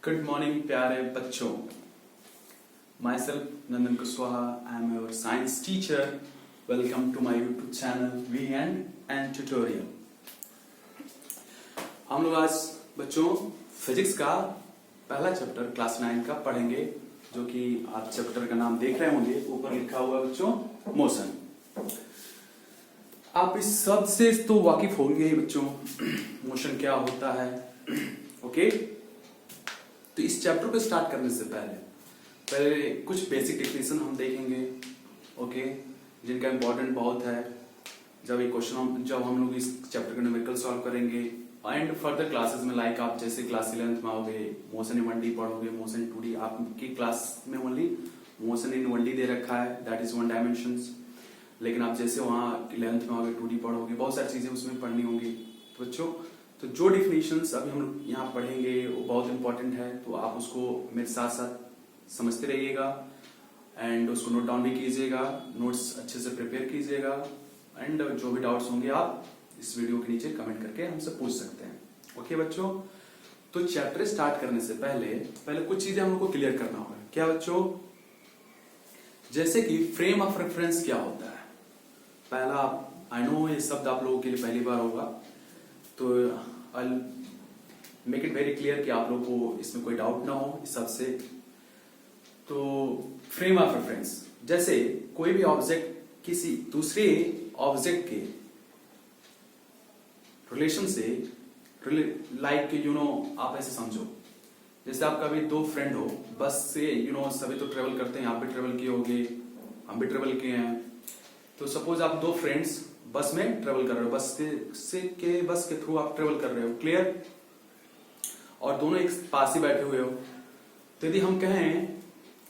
Good morning प्यारे बच्चों। Myself Nandan Kushwaha, I am your science teacher. Welcome to my YouTube channel V and tutorial. हम लोग आज बच्चों फिजिक्स का पहला चैप्टर क्लास 9 का पढ़ेंगे, जो कि आप चैप्टर का नाम देख रहे होंगे, ऊपर लिखा हुआ है बच्चों मोशन। आप इस शब्द से तो वाकिफ होंगे ही बच्चों, मोशन क्या होता है। ओके, तो इस चैप्टर को स्टार्ट करने से पहले कुछ बेसिक डेफिनेशन हम देखेंगे, ओके, जिनका इम्पोर्टेंट बहुत है। जब हम लोग इस चैप्टर का न्यूमेरिकल सॉल्व करेंगे एंड फर्दर क्लासेस में, लाइक आप जैसे क्लास 11th में आओगे, मोशन इन 1D पढ़ोगे, मोशन इन 2D। आपकी क्लास में ओनली मोशन इन 1D दे रखा है, दैट इज 1 डायमेंशंस। लेकिन आप जैसे वहाँ 11th में आओगे 2D पढ़ोगे, बहुत सारी चीजें उसमें पढ़नी होंगी। तो बच्चों, तो जो डिफिनेशंस अभी हम लोग यहाँ पढ़ेंगे वो बहुत इंपॉर्टेंट है, तो आप उसको मेरे साथ साथ समझते रहिएगा एंड उसको नोट डाउन भी कीजिएगा, नोट्स अच्छे से प्रिपेयर कीजिएगा एंड जो भी डाउट्स होंगे आप इस वीडियो के नीचे कमेंट करके हमसे पूछ सकते हैं। ओके बच्चों, तो चैप्टर स्टार्ट करने से पहले कुछ चीजें हम लोग को क्लियर करना होगा। क्या बच्चों? जैसे कि फ्रेम ऑफ रेफरेंस क्या होता है। पहला, आई नो ये शब्द आप लोगों के लिए पहली बार होगा, तो I make it very clear कि आप लोगों को इसमें कोई डाउट ना हो इस सबसे। तो फ्रेम ऑफ रेफरेंस, जैसे कोई भी ऑब्जेक्ट किसी दूसरे ऑब्जेक्ट के रिलेशन से, लाइक आप ऐसे समझो, जैसे आप कभी दो फ्रेंड हो, बस से सभी तो ट्रेवल करते हैं, आप भी ट्रेवल किए होंगे, हम भी ट्रेवल किए हैं। तो सपोज आप दो फ्रेंड्स बस में ट्रेवल कर रहे हो, बस के थ्रू आप ट्रेवल कर रहे हो, क्लियर, और दोनों एक पास ही बैठे हुए हो। तो यदि हम कहें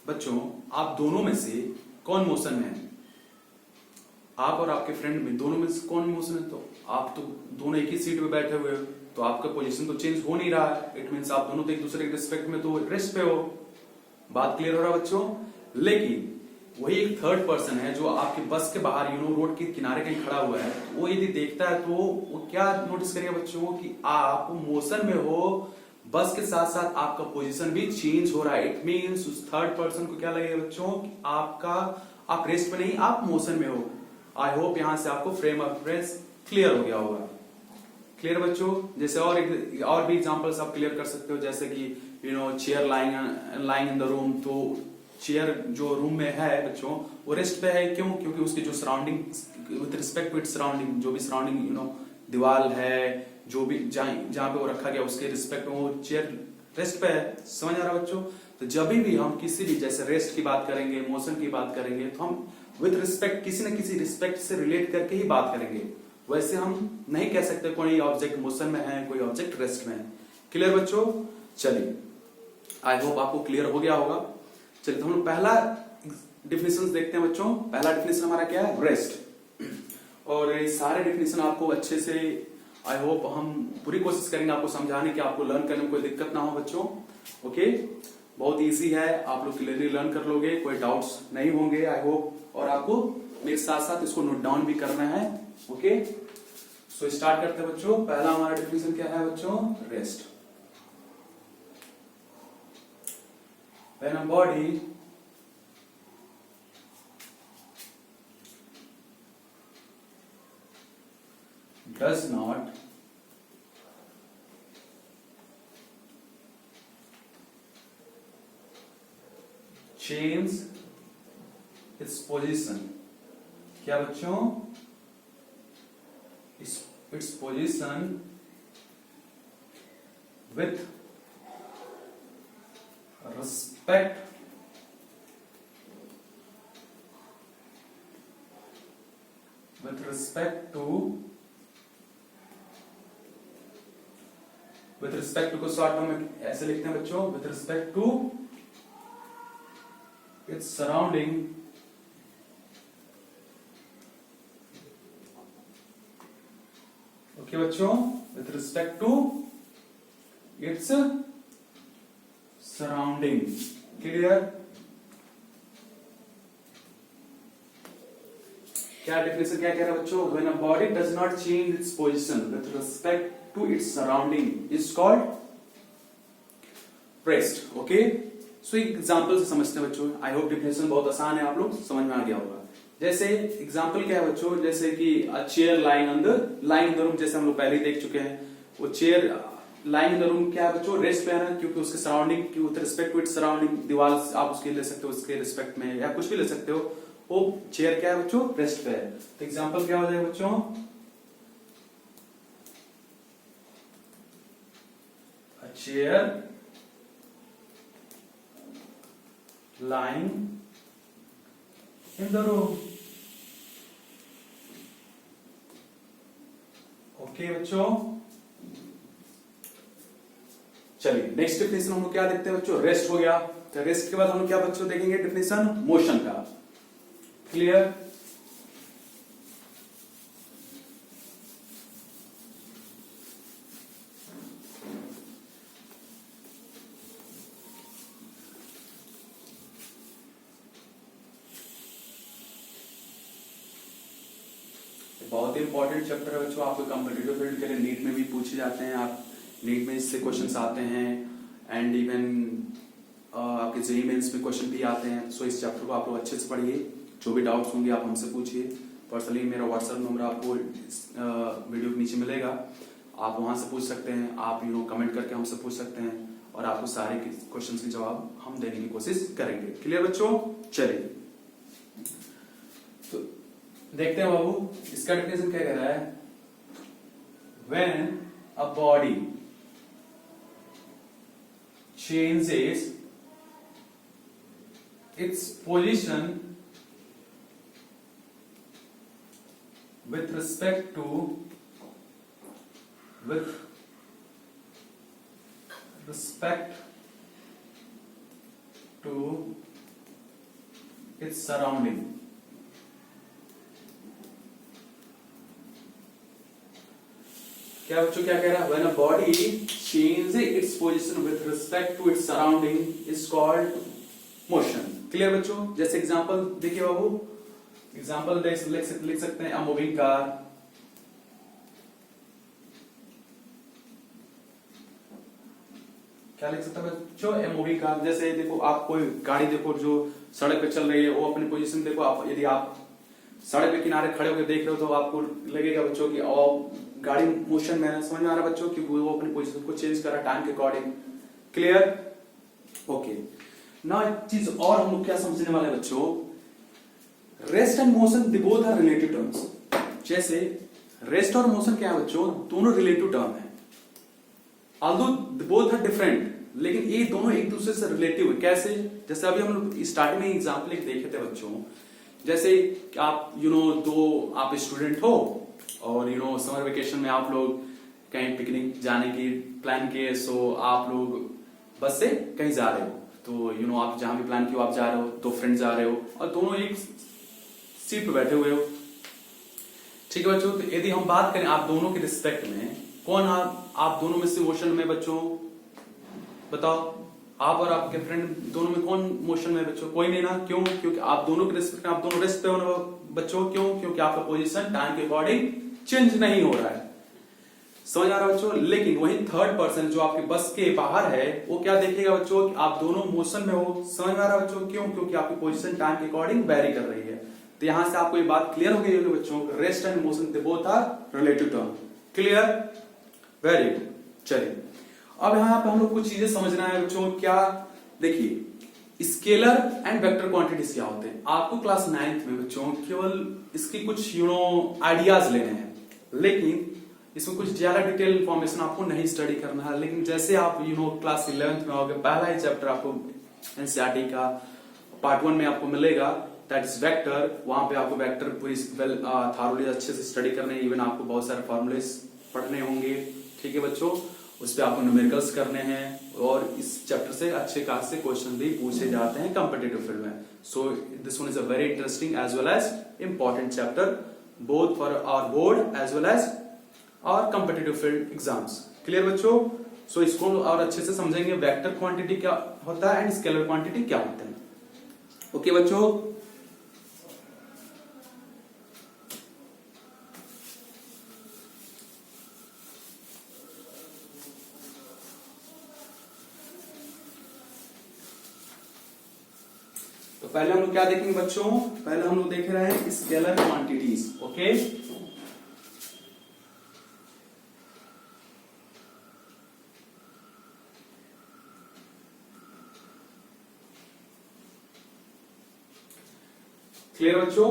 बच्चों, आप दोनों में से कौन मोशन में है, आप और आपके फ्रेंड में दोनों में से कौन मोशन है, तो आप तो दोनों एक ही सीट पे बैठे हुए हो, तो आपका पोजीशन तो चेंज हो नहीं रहा है। इट मीन्स आप दोनों तो एक दूसरे के रिस्पेक्ट में तो रेस्ट पे हो। बात क्लियर हो रहा है बच्चों? लेकिन वही एक थर्ड पर्सन है जो आपके बस के बाहर रोड के किनारे कहीं खड़ा हुआ है, तो वो यदि देखता है तो वो क्या नोटिस करेगा बच्चों कि आप मोशन में हो, बस के साथ साथ आपका पोजीशन भी चेंज हो रहा है। इट मीन्स उस थर्ड पर्सन को क्या लगेगा बच्चों कि आप रेस्ट में नहीं, आप मोशन में हो। आई होप यहां से आपको फ्रेम ऑफ रेफरेंस क्लियर हो गया होगा। क्लियर बच्चों? जैसे और भी एग्जांपल्स आप क्लियर कर सकते हो, जैसे कि chair lying in the room. तो चेयर जो रूम में है बच्चों, वो रेस्ट पे है, क्यों? क्योंकि उसकी जो surrounding with respect to its surrounding, जो भी सराउंडिंग दीवार है, जो भी जहां पे वो रखा गया उसके रिस्पेक्ट में वो चेयर रेस्ट पे है। समझ आ रहा है बच्चों? तो जब भी हम किसी भी जैसे रेस्ट की बात करेंगे, मोशन की बात करेंगे, तो हम विद रिस्पेक्ट किसी न किसी रिस्पेक्ट से रिलेट करके ही बात करेंगे। वैसे हम नहीं कह सकते कोई ऑब्जेक्ट मोशन में है, कोई ऑब्जेक्ट रेस्ट में है। क्लियर बच्चों? चलिए, आई होप आपको क्लियर हो गया होगा। चलिए, तो हम पहला डिफिनेशन देखते हैं बच्चों। पहला डिफिनेशन हमारा क्या है? रेस्ट। और ये सारे डिफिनेशन आपको अच्छे से, आई होप हम पूरी कोशिश करेंगे आपको समझाने की, आपको लर्न करने में कोई दिक्कत ना हो बच्चों। ओके, बहुत इजी है, आप लोग क्लियरली लर्न कर लोगे, कोई डाउट्स नहीं होंगे आई होप। और आपको मेरे साथ साथ इसको नोट डाउन भी करना है। ओके, सो स्टार्ट करते हैं बच्चों। पहला हमारा डिफिनेशन क्या है बच्चों? Rest. When a body does not change its position, क्या बच्चों? its position with respect to को शॉर्ट में ऐसे लिखते हैं बच्चों, with respect to its surrounding okay बच्चों, with respect to its surrounding। Clear? क्या डिफिनेशन क्या कह रहा है बच्चों? When a body does not change its position with respect to its surrounding is called rest. Okay, so example से समझते हैं बच्चों। आई होप डिफिनेशन बहुत आसान है, आप लोग समझ में आ गया होगा। जैसे एग्जाम्पल क्या है बच्चों, जैसे कि chair lying in the room, जैसे हम लोग पहले ही देख चुके हैं। वो chair lying in the room क्या है बच्चों, रेस्ट पे है ना, क्योंकि उसके सराउंडिंग की with respect to its surrounding, दीवार आप उसके ले सकते हो उसके रिस्पेक्ट में, या कुछ भी ले सकते हो। वो चेयर क्या है बच्चों, रेस्ट पे है। तो एग्जाम्पल क्या हो जाएगा बच्चों, chair lying in the room। Okay बच्चों, चलिए नेक्स्ट डिफिनेशन हम लोग क्या देखते हैं बच्चों, रेस्ट हो गया। तो रेस्ट के बाद हम लोग क्या बच्चों देखेंगे, डिफिनेशन मोशन का। क्लियर, बहुत ही इंपॉर्टेंट चैप्टर है बच्चों, आपको कॉम्पिटिटिव फील्ड के लिए नीट में भी पूछे जाते हैं। आप नीट में इससे क्वेश्चंस आते हैं, एंड इवन आपके जेईई मेंस में क्वेश्चन भी आते हैं। सो इस चैप्टर को आप लोग अच्छे से पढ़िए, जो भी डाउट्स होंगे आप हमसे पूछिए। पर्सनली मेरा व्हाट्सएप नंबर आपको वीडियो के नीचे मिलेगा, आप वहां से पूछ सकते हैं। आप कमेंट करके हमसे पूछ सकते हैं, और आपको सारे क्वेश्चन के जवाब हम देने की कोशिश करेंगे। क्लियर बच्चों, चलिए तो देखते हैं बाबू, इसका डेफिनेशन क्या कह रहा है। When a body changes its position with respect to its surrounding, क्या बच्चों क्या कह रहा है, when a body changes its position with respect to its surrounding is called motion। Clear बच्चों, जैसे एग्जांपल देखिए बाबू, एग्जांपल लिख सकते हैं, a moving car, क्या लिख सकते हैं बच्चों, a moving car। जैसे देखो आप कोई गाड़ी देखो जो सड़क पे चल रही है, वो अपनी पोजीशन देखो। आप यदि आप सड़क के किनारे खड़े होकर देख रहे हो तो आपको लगेगा बच्चों की गाड़ी मोशन में है। समझ में आ रहा है बच्चों कि वो अपनी पोजीशन को चेंज कर रहा है टाइम के अकॉर्डिंग। Clear, okay. ना एक चीज और हम लोग क्या समझने वाले बच्चों, rest and motion they both are relative terms. जैसे रेस्ट और मोशन क्या है बच्चों, दोनों रिलेटिव टर्म है। ऑल्दो बोथ आर डिफरेंट, लेकिन ये दोनों एक दूसरे से रिलेटिव है। कैसे, जैसे अभी हम लोग स्टार्टिंग में एग्जाम्पल एक देखे थे बच्चों, जैसे आप दो आप स्टूडेंट हो, और समर वेकेशन में आप लोग कहीं पिकनिक जाने की प्लान किए। सो आप लोग बस से कहीं जा रहे हो, तो आप जहां भी प्लान किया आप जा रहे हो, दो फ्रेंड जा रहे हो, और दोनों एक सीट पे बैठे हुए हो। ठीक है बच्चों, तो यदि हम बात करें आप दोनों के रिस्पेक्ट में, कौन आप दोनों में से मोशन में बच्चों, बताओ, आप और आपके फ्रेंड दोनों में कौन मोशन में बच्चों, कोई नहीं ना। क्यों, क्योंकि आप दोनों के रिस्पेक्ट में आप दोनों रेस्ट पे हो ना बच्चों। क्यों, क्योंकि आपका पोजीशन टाइम के अकॉर्डिंग चेंज नहीं हो रहा है। समझ आ रहा है बच्चों। लेकिन वही थर्ड पर्सन जो आपके बस के बाहर है, वो क्या देखेगा बच्चों कि आप दोनों मोशन में हो। समझ में आ रहा है बच्चों, क्यों, क्योंकि आपकी पोजीशन टाइम के अकॉर्डिंग वेरी कर रही है। तो यहां से आपको ये बात क्लियर हो गई होगी बच्चों, rest and motion they both are relative term. Clear, very good. चलिए अब यहाँ पे हम लोग कुछ चीजें समझना है बच्चों। क्या, देखिए स्केलर एंड वेक्टर क्वांटिटीज क्या होते हैं। आपको क्लास 9th में बच्चों केवल इसकी कुछ आइडियाज लेने हैं, लेकिन इसमें कुछ ज्यादा डिटेल इंफॉर्मेशन आपको नहीं स्टडी करना है। लेकिन जैसे आप क्लास 11th में आओगे, पहला ही चैप्टर आपको एनसीईआरटी का पार्ट 1 में आपको मिलेगा, दैट इज वेक्टर। वहां पे आपको वेक्टर पूरी थॉरोली अच्छे से स्टडी करने हैं। इवन आपको बहुत सारे फॉर्मूलेस पढ़ने होंगे। ठीक है बच्चों, उस पर आपको न्यूमेरिकल्स करने हैं, और इस चैप्टर से अच्छे खासे क्वेश्चन भी पूछे जाते हैं कॉम्पिटिटिव फील्ड में। So this one is a very interesting as well as important chapter, both for our board as well as और कॉम्पिटिटिव फील्ड एग्जाम्स। क्लियर बच्चों। सो इसको और अच्छे से समझेंगे, वेक्टर क्वांटिटी क्या होता है एंड स्केलर क्वांटिटी क्या होता है। ओके बच्चों, तो पहले हम लोग क्या देखेंगे बच्चों, पहले हम लोग देख रहे हैं स्केलर क्वांटिटीज। ओके, क्लियर बच्चों,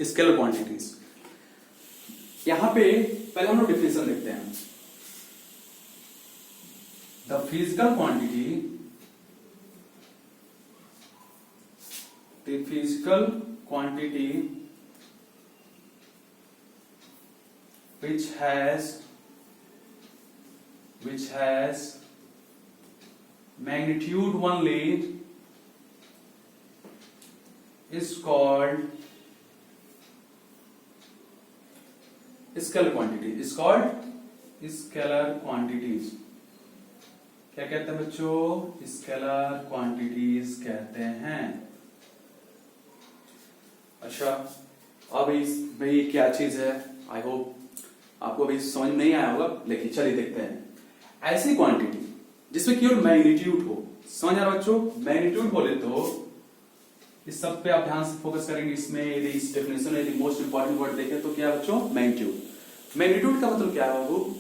स्केलर क्वांटिटीज। यहां पे पहले हम लोग डिफिनेशन देखते हैं। The physical quantity, the physical quantity which has magnitude only is called scalar quantity, is called scalar quantities। क्या कहते हैं बच्चों, स्केलर क्वांटिटीज कहते हैं। अच्छा, अब इस भाई क्या चीज है, आई होप आपको अभी समझ नहीं आया होगा, लेकिन चलिए देखते हैं। ऐसी क्वांटिटी जिसमें केवल मैग्नीट्यूड हो, समझ आ रहा बच्चों, मैग्नीट्यूड बोले तो इस सब पे आप ध्यान से फोकस करेंगे। इसमें यदि इस डेफिनेशन में यदि मोस्ट इंपॉर्टेंट वर्ड देखें तो क्या बच्चों, मैग्नीट्यूड। मैग्नीट्यूड का मतलब क्या है बाबू,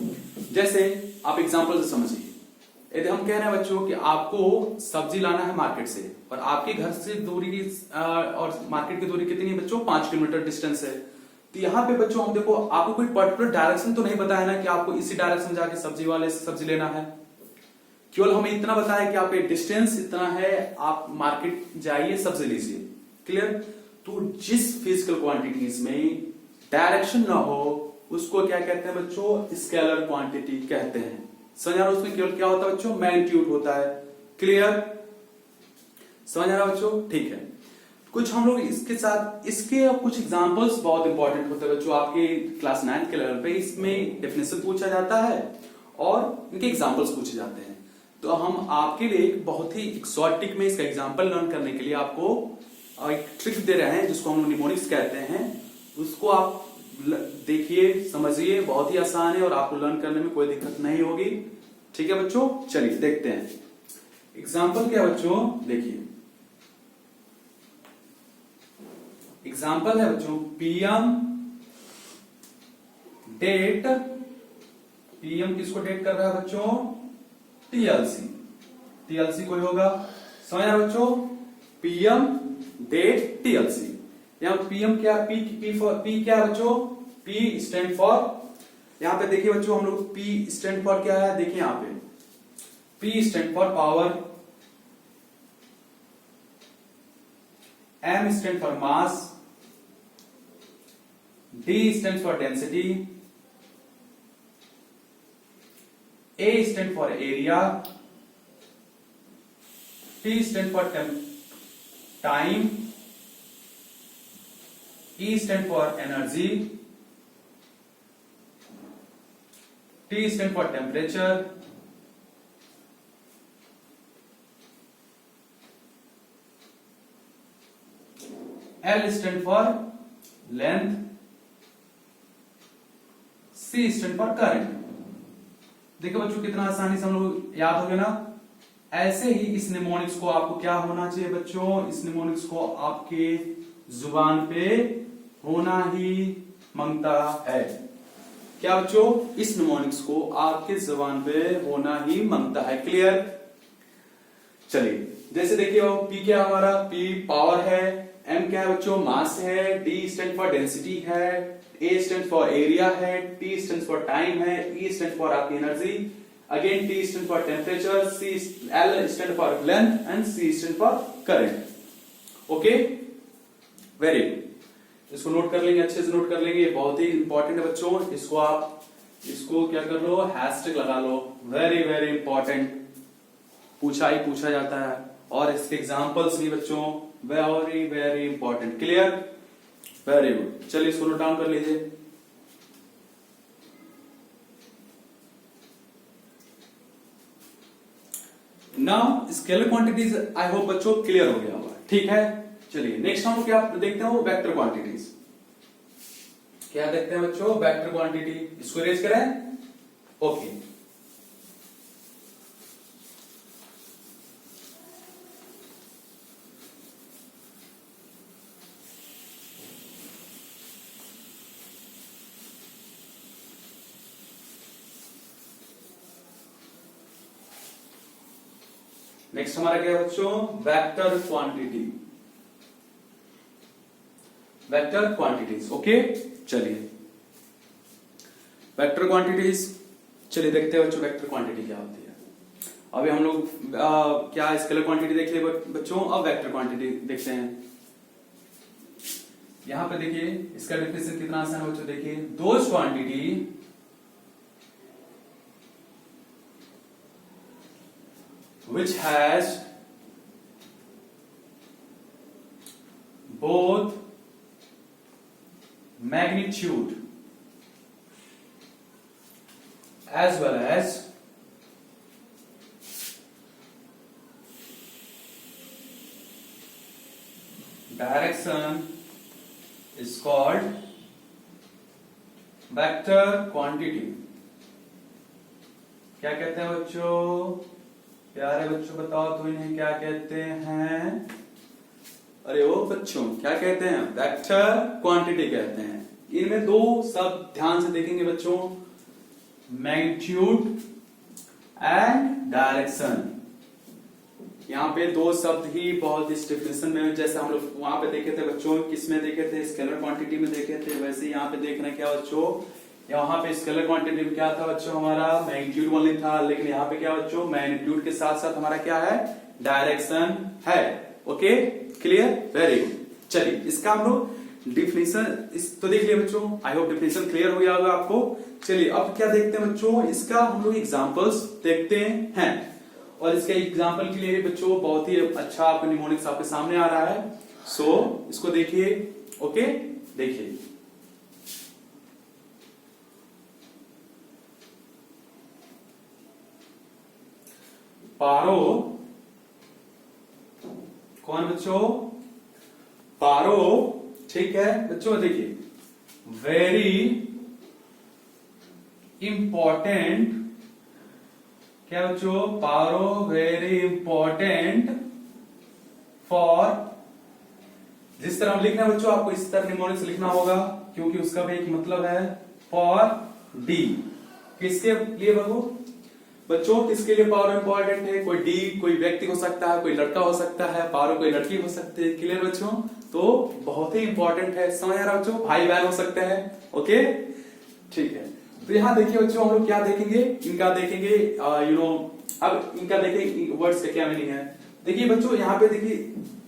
जैसे आप एग्जांपल से समझिए। यदि हम कह रहे हैं बच्चों कि आपको सब्जी लाना है मार्केट से, और आपके घर से दूरी की और मार्केट की दूरी कितनी है बच्चों, 5 किलोमीटर डिस्टेंस है। तो यहाँ पे बच्चों हम देखो, आपको कोई पर्टिकुलर डायरेक्शन तो नहीं बताया ना कि आपको इसी डायरेक्शन जाके सब्जी वाले से सब्जी लेना है, केवल हमें इतना बताया कि आपके डिस्टेंस इतना है, आप मार्केट जाइए सब्जी लीजिए। क्लियर। तो जिस फिजिकल क्वांटिटीज में डायरेक्शन ना हो उसको क्या कहते हैं बच्चों, स्केलर क्वांटिटी कहते हैं। समझ आ रहा है, उसमें केवल क्या होता है बच्चों, मैग्नीट्यूड होता है। क्लियर, समझ आ रहा बच्चों, ठीक है। कुछ हम लोग इसके साथ इसके कुछ एग्जांपल्स बहुत इंपॉर्टेंट होते हैं बच्चों, आपके क्लास 9 के लेवल पे इसमें डेफिनेशन पूछा जाता है और इनके एग्जांपल्स पूछे जाते हैं। तो हम आपके लिए एक बहुत ही एक्सोटिक में इसका एग्जांपल लर्न करने के लिए आपको एक ट्रिक दे रहे हैं जिसको हम निमोनिक्स कहते हैं। उसको आप देखिए, समझिए, बहुत ही आसान है और आपको लर्न करने में कोई दिक्कत नहीं होगी। ठीक है बच्चों, चलिए देखते हैं एग्जांपल क्या बच्चों। देखिए एग्जांपल है बच्चों, पीएम डेट, पीएम किसको डेट कर रहा है बच्चों, टीएलसी। टीएलसी कोई होगा, समझ रहे बच्चों, पीएम डेट टीएलसी। यहां पीएम क्या, पी क्या है बच्चों, पी स्टैंड फॉर, यहां पे देखिए बच्चों हम लोग पी स्टैंड फॉर क्या है, देखिए यहां पे P stand for power, M stand for mass, D stands for density, A stands for area, T stands for time, E stands for energy, T stands for temperature, L stands for length, C stand for current. देखो बच्चों कितना आसानी से हम लोग याद हो गया ना। ऐसे ही इस निमोनिक्स को आपको क्या होना चाहिए बच्चों, इस निमोनिक्स को आपके जुबान पे होना ही मांगता है। क्या बच्चों, इस निमोनिक्स को आपके जुबान पे होना ही मांगता है। क्लियर। चलिए जैसे देखिए पी क्या हमारा, पी पावर है, एम क्या है बच्चों, मास है, डी स्टैंड फॉर डेंसिटी है, A stands for area है, T stands for time है, E stands for आपकी energy, again T stands for temperature, L stands for length and C stands for current। Okay, very good. इसको note कर लेंगे, अच्छे से note कर लेंगे, बहुत ही इंपॉर्टेंट है बच्चों। इसको आप इसको क्या कर लो, हैशटैग लगा लो, वेरी वेरी इंपॉर्टेंट, पूछा ही पूछा जाता है। और इसके एग्जांपल्स भी बच्चों very very important. Clear, very good. चलिए इसको नोट डाउन कर लीजिए। Now scalar quantities I hope बच्चों क्लियर हो गया होगा। ठीक है, चलिए नेक्स्ट हम क्या देखते हैं, वो वेक्टर क्वांटिटीज। क्या देखते हैं बच्चों, वेक्टर क्वांटिटी। इसको इरेज करें, ओके। नेक्स्ट हमारा क्या है बच्चों, vector quantity, vector quantities. Okay, चलिए वेक्टर क्वांटिटीज, चलिए देखते हैं बच्चों वेक्टर क्वांटिटी क्या होती है। अभी हम लोग क्या स्केलर क्वांटिटी देख लिए बच्चों, अब वेक्टर क्वांटिटी देखते हैं। यहां पे देखिए इसका डेफिनेशन कितना आसान है बच्चों, देखिए those quantity which has both magnitude as well as direction is called vector quantity। क्या कहते हैं बच्चों, प्यारे बच्चों बताओ तो इन्हें क्या कहते हैं? अरे ओ बच्चों क्या कहते हैं? वेक्टर क्वांटिटी कहते हैं। इनमें दो शब्द ध्यान से देखेंगे बच्चों, मैग्नीट्यूड एंड डायरेक्शन। यहाँ पे दो शब्द ही बहुत इस डेफिनेशन में, जैसे हम लोग वहां पे देखे थे बच्चों, किसमें देखे थे? स्केलर क्वांटिटी में देखे थे, वैसे यहाँ पे देखना क्या बच्चों, यहाँ पे स्केलर क्वांटिटी में क्या था बच्चों, हमारा मैग्नीट्यूड ओनली था, लेकिन यहाँ पे क्या बच्चों, मैग्नीट्यूड के साथ साथ हमारा क्या है, डायरेक्शन है। Okay, clear, very good. चलिए इसका हम लोग डिफिनेशन तो देख लिया बच्चों, आई होप डिफिनेशन क्लियर हो गया होगा आपको। चलिए अब क्या देखते हैं बच्चों, इसका हम लोग एग्जांपल्स देखते हैं, और इसके एग्जांपल के लिए बच्चों बहुत ही अच्छा आपको निमोनिक्स आपके सामने आ रहा है। सो इसको देखिए। ओके, देखिए पारो, कौन बच्चों, पारो, ठीक है बच्चों, देखिए वेरी इंपॉर्टेंट, क्या बच्चों, पारो वेरी इंपॉर्टेंट फॉर, जिस तरह हम लिखना है बच्चों आपको इस तरह निमोनिक्स लिखना होगा, क्योंकि उसका भी एक मतलब है, फॉर डी, किसके लिए बाबू बच्चों, किसके लिए पावर इंपॉर्टेंट है? कोई डी, कोई व्यक्ति हो सकता है, कोई लड़का हो सकता है, पावर कोई लड़की हो सकती है। क्लियर बच्चों, तो बहुत ही इंपॉर्टेंट है, समझ आ रहा बच्चों, भाई बहन हो सकते हैं। ओके, ठीक है। तो यहाँ देखिए बच्चों हम लोग क्या देखेंगे, इनका देखेंगे अब इनका देखेंगे वर्ड्स का क्या मीनिंग है। देखिए बच्चों यहाँ पे देखिए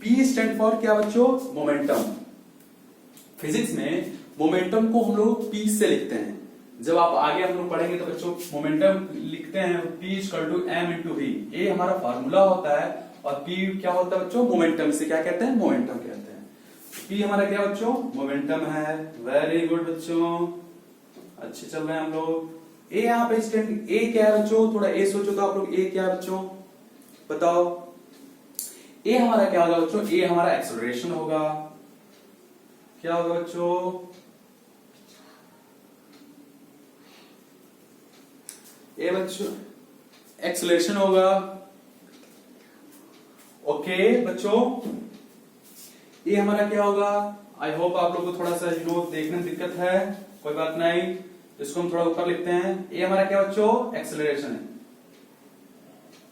पी स्टैंड फॉर क्या बच्चों, मोमेंटम। फिजिक्स में मोमेंटम को हम लोग पी से लिखते हैं। जब आप आगे हम लोग पढ़ेंगे तो बच्चों मोमेंटम लिखते हैं P = m × v, ये हमारा फार्मूला होता है, और P क्या होता है बच्चों, मोमेंटम से क्या कहते हैं, मोमेंटम कहते हैं। P हमारा क्या बच्चों, मोमेंटम है। वेरी गुड बच्चों, अच्छे चल रहे हैं हम लोग। ए यहाँ पे स्टैंड, ए क्या है बच्चों, थोड़ा ए सोचो तो आप लोग, ए क्या है बच्चों बताओ। ए हमारा क्या होगा बच्चों, ए हमारा एक्सेलरेशन होगा। क्या होगा बच्चों, ये बच्चों एक्सेलरेशन होगा। ओके बच्चों, ये हमारा क्या होगा, आई होप आप लोग को थोड़ा सा देखने में दिक्कत है, कोई बात नहीं, इसको हम थोड़ा ऊपर लिखते हैं। ये हमारा क्या बच्चों, एक्सेलरेशन है,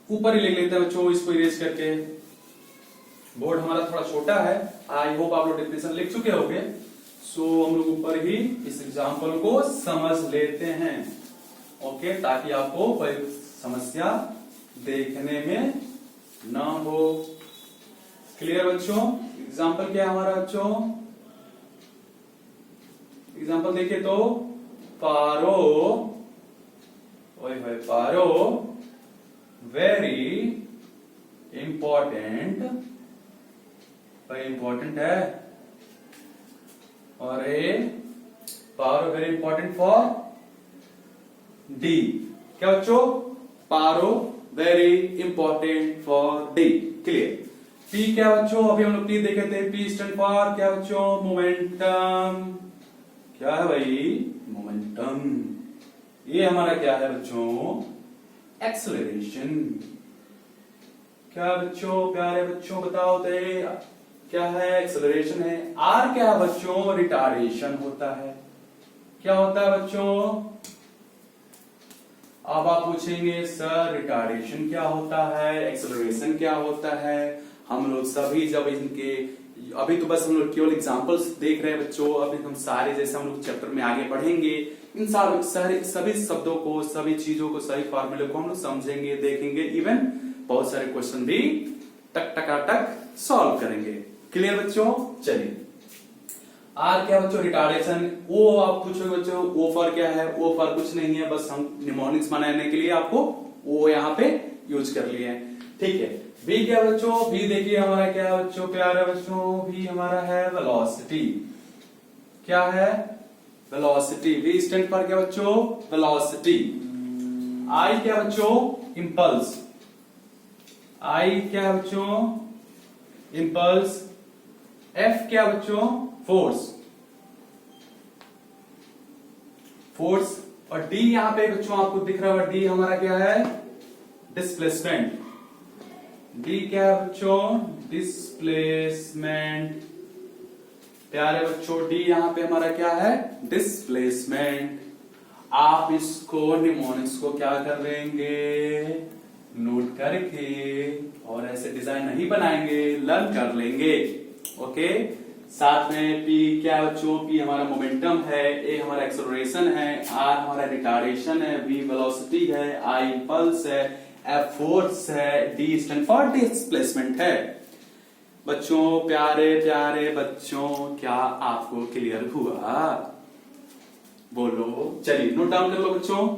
ऊपर ही लिख लेते हैं बच्चों इसको इरेज करके। बोर्ड हमारा थोड़ा छोटा है, आई होप आप लोग डेफिनेशन लिख चुके होंगे। सो हम लोग ऊपर ही इस एग्जाम्पल को समझ लेते हैं। ओके, ताकि आपको कोई समस्या देखने में ना हो। क्लियर बच्चों, एग्जाम्पल क्या है हमारा बच्चों, एग्जाम्पल देखिए तो पारो, ओए भाई पारो वेरी इंपॉर्टेंट, भाई इंपॉर्टेंट है, और ये Paro very important for D. क्या बच्चों, Paro very important for D. Clear. P क्या बच्चों, अभी हम लोग पी देखे थे, पी स्टैंड फॉर क्या बच्चों, मोमेंटम। क्या है भाई, मोमेंटम। ये हमारा क्या है बच्चों, एक्सेलरेशन। क्या बच्चों, प्यारे बच्चों बताओ तो क्या है, एक्सेलरेशन है। आर क्या है बच्चों, रिटार्डेशन होता है। क्या होता है बच्चों, अब आप पूछेंगे सर रिटार्डेशन क्या होता है, एक्सेलरेशन क्या होता है। हम लोग सभी जब इनके अभी तो बस हम लोग केवल एग्जांपल्स देख रहे हैं बच्चों, अभी हम सारे जैसे हम लोग चैप्टर में आगे बढ़ेंगे इन सारे सभी शब्दों को, सभी चीजों को, सभी फॉर्मूले को हम लोग समझेंगे, देखेंगे, इवन बहुत सारे क्वेश्चन भी टक टकाटक सॉल्व करेंगे। क्लियर बच्चों? चलिए आर क्या बच्चों? रिटार्डेशन। ओ आप पूछोगे बच्चों ओ फॉर क्या है? ओ फॉर कुछ नहीं है, बस हम निमोनिक्स बनाने के लिए आपको ओ यहाँ पे यूज कर लिए हैं। ठीक है। बी क्या बच्चों? बी देखिए हमारा क्या है बच्चों, प्यारे बच्चों, बी हमारा है वेलोसिटी। क्या है? वेलोसिटी। वी स्टैंड फॉर क्या बच्चों? वेलोसिटी। आई क्या बच्चों? इंपल्स। आई क्या बच्चों? इंपल्स। एफ क्या बच्चों? फोर्स। फोर्स। और डी यहां पे बच्चों आपको दिख रहा है, डी हमारा क्या है? डिस्प्लेसमेंट। डी क्या है बच्चों? डिस्प्लेसमेंट। प्यारे बच्चों डी यहां पे हमारा क्या है? डिस्प्लेसमेंट। आप इसको निमोनिक्स को क्या कर लेंगे? नोट करके, और ऐसे डिजाइन नहीं बनाएंगे, लर्न कर लेंगे। ओके। साथ में पी क्या बच्चों? पी हमारा मोमेंटम है, ए हमारा एक्सेलरेशन है, आर हमारा रिटार्डेशन है, वी वेलोसिटी है, आई इंपल्स है, एफ फोर्स है, डी स्टैंड फॉर डिस्प्लेसमेंट है। बच्चों प्यारे प्यारे बच्चों, क्या आपको क्लियर हुआ? बोलो। चलिए नोट डाउन कर लो बच्चों।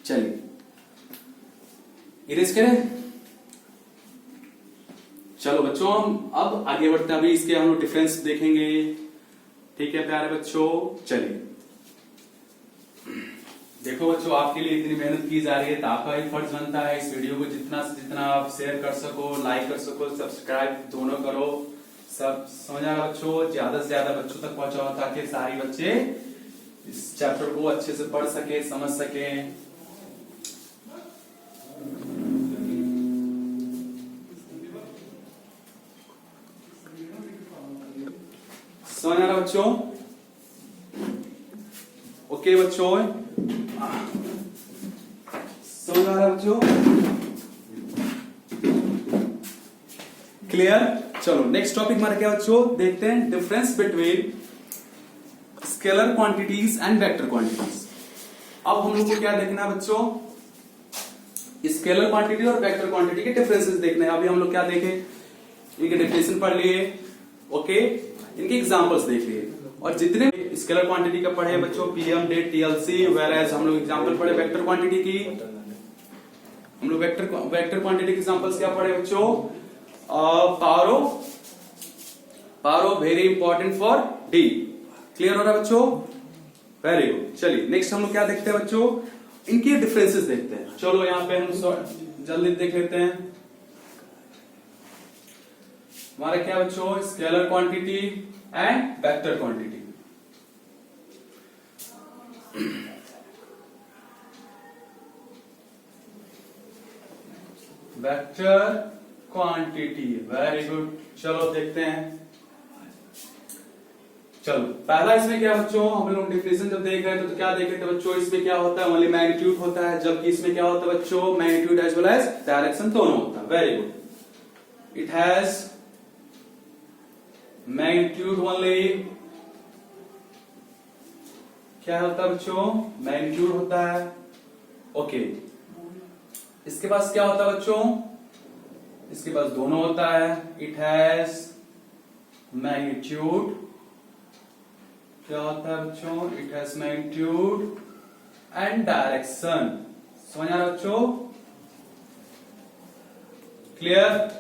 चलिए इरेज करें। चलो बच्चों हम अब आगे बढ़ते हैं, अभी इसके हम लोग डिफरेंस देखेंगे। ठीक है प्यारे बच्चों। चलिए देखो बच्चों, आपके लिए इतनी मेहनत की जा रही है तो आपका ही फर्ज बनता है इस वीडियो को जितना से जितना आप शेयर कर सको, लाइक कर सको, सब्सक्राइब दोनों करो। सब समझ आ रहा बच्चों? ज्यादा से ज्यादा बच्चों तक पहुंचाओ ताकि सारे बच्चे इस चैप्टर को अच्छे से पढ़ सके, समझ सके। समझ आ रहा बच्चों? ओके बच्चों, समझ आ रहा बच्चों? क्लियर? चलो नेक्स्ट टॉपिक हमारा क्या बच्चों? देखते हैं difference between scalar quantities and vector quantities. अब हम लोग को क्या देखना है बच्चों? स्केलर क्वांटिटी और वेक्टर क्वांटिटी के डिफरेंसेस देखने हैं। अभी हम लोग क्या देखें? इनके डेफिनेशन पढ़ लिए, ओके, इनके एग्जांपल्स देख लिए, और जितने स्केलर क्वांटिटी का पढ़े बच्चों पीएम डेट टीएलसी, वेराज हम लोग एग्जांपल पढ़े वेक्टर क्वांटिटी की। हम लोग वेक्टर क्वांटिटी के एग्जांपल्स क्या पढ़े बच्चों? Paro very important for D. Clear हो रहा है बच्चों? Very good. चलिए नेक्स्ट हम लोग क्या देखते हैं बच्चों? इनके डिफरेंसेस देखते हैं। चलो यहाँ पे हम जल्दी देख लेते हैं। हमारा क्या बच्चों? Scalar quantity and vector quantity. Vector quantity, very good. चलो देखते हैं। चलो पहला इसमें क्या बच्चों? हम लोग डिफिनेशन जब देख रहे थे तो क्या देखे थे बच्चों? इसमें क्या होता है? ओनली मैग्नीट्यूड होता है, जबकि इसमें क्या होता है बच्चों? Magnitude as well as direction दोनों होता है। Very good. It has magnitude only. क्या होता है बच्चों? मैग्नीट्यूड होता है। ओके। इसके पास क्या होता है बच्चों? इसके पास दोनों होता है। इट हैज मैग्नीट्यूड, क्या होता है बच्चों? It has magnitude and direction. समझ आ रहा बच्चों? क्लियर?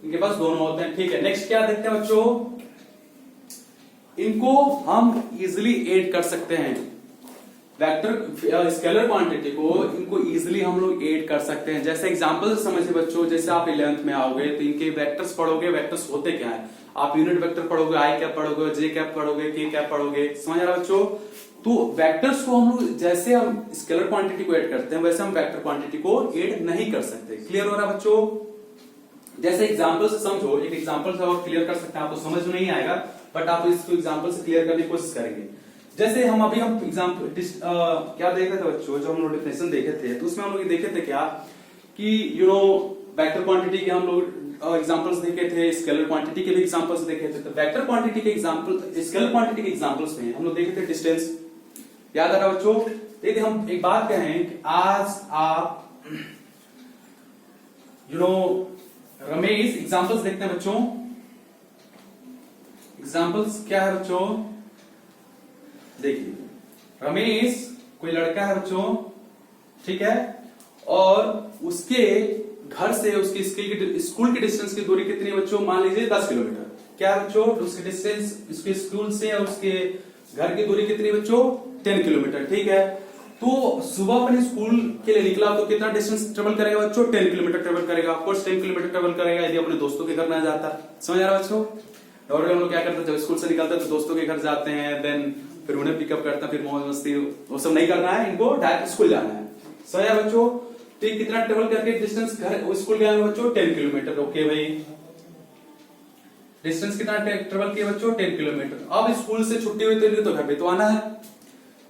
इनके पास दोनों होते हैं। ठीक है। नेक्स्ट क्या देखते हैं बच्चों? इनको हम इजिली ऐड कर सकते हैं। वेक्टर स्केलर क्वांटिटी को इनको इजिली हम लोग ऐड कर सकते हैं। जैसे एग्जांपल समझिए बच्चों, जैसे आप 11th में आओगे तो इनके वेक्टर्स पढ़ोगे। वेक्टर्स होते क्या है? आप यूनिट वेक्टर पढ़ोगे, आई कैप पढ़ोगे, जे कैप पढ़ोगे, के कैप पढ़ोगे। समझ आ रहा बच्चों? तो वेक्टर्स को हम लोग जैसे हम स्केलर क्वांटिटी को ऐड करते हैं वैसे हम वेक्टर क्वांटिटी को ऐड नहीं कर सकते। क्लियर हो रहा बच्चों? जैसे एग्जांपल से समझो, एक एग्जांपल से और क्लियर कर सकते हैं। आपको समझ में नहीं आएगा बट आप इसको एग्जांपल से क्लियर करने की कोशिश करेंगे। जैसे हम अभी हम एग्जाम्पल क्या देख रहे थे बच्चों, जो हम लोग डेफिनेशन देखे थे तो उसमें हम लोग देखे थे क्या कि वेक्टर क्वांटिटी के हम लोग एग्जांपल्स देखे थे, स्केलर क्वांटिटी के भी एग्जांपल्स देखे थे। तो वेक्टर क्वांटिटी के एग्जांपल, स्केलर क्वांटिटी के एग्जांपल्स में हम लोग देखे थे डिस्टेंस, याद आ रहा बच्चों। देखिए हम एक बात कहें कि आज आप रमेश, एग्जांपल्स देखते हैं बच्चों। एग्जांपल्स क्या है बच्चों, देखिए रमेश कोई लड़का है बच्चों, ठीक है, और उसके घर से उसकी स्कूल की डिस्टेंस की दूरी कितनी है बच्चों, मान लीजिए 10 किलोमीटर। क्या है बच्चों, उसकी डिस्टेंस उसके स्कूल से और उसके घर की दूरी कितनी है बच्चों, 10 किलोमीटर, ठीक है। तो सुबह अपने स्कूल के लिए निकला तो कितना डिस्टेंस ट्रेवल करेगा बच्चों, 10 किलोमीटर ट्रेवल करेगा। ऑफकोर्स 10 किलोमीटर ट्रेवल करेगा यदि अपने दोस्तों के घर ना जाता। समझ आ रहा बच्चों। और हम लोग क्या करते हैं, जब स्कूल से निकलते हैं तो दोस्तों के घर जाते हैं, देन फिर उन्हें पिकअप करता है, फिर मौज मस्ती वो सब नहीं करना है, इनको डायरेक्ट स्कूल जाना है। समझ आया बच्चों। तो कितना ट्रेवल करके डिस्टेंस घर स्कूल गया बच्चों, 10 किलोमीटर। ओके भाई, डिस्टेंस कितना ट्रेवल किया बच्चों, 10 किलोमीटर। अब स्कूल से छुट्टी हुई तो घर पे तो आना है,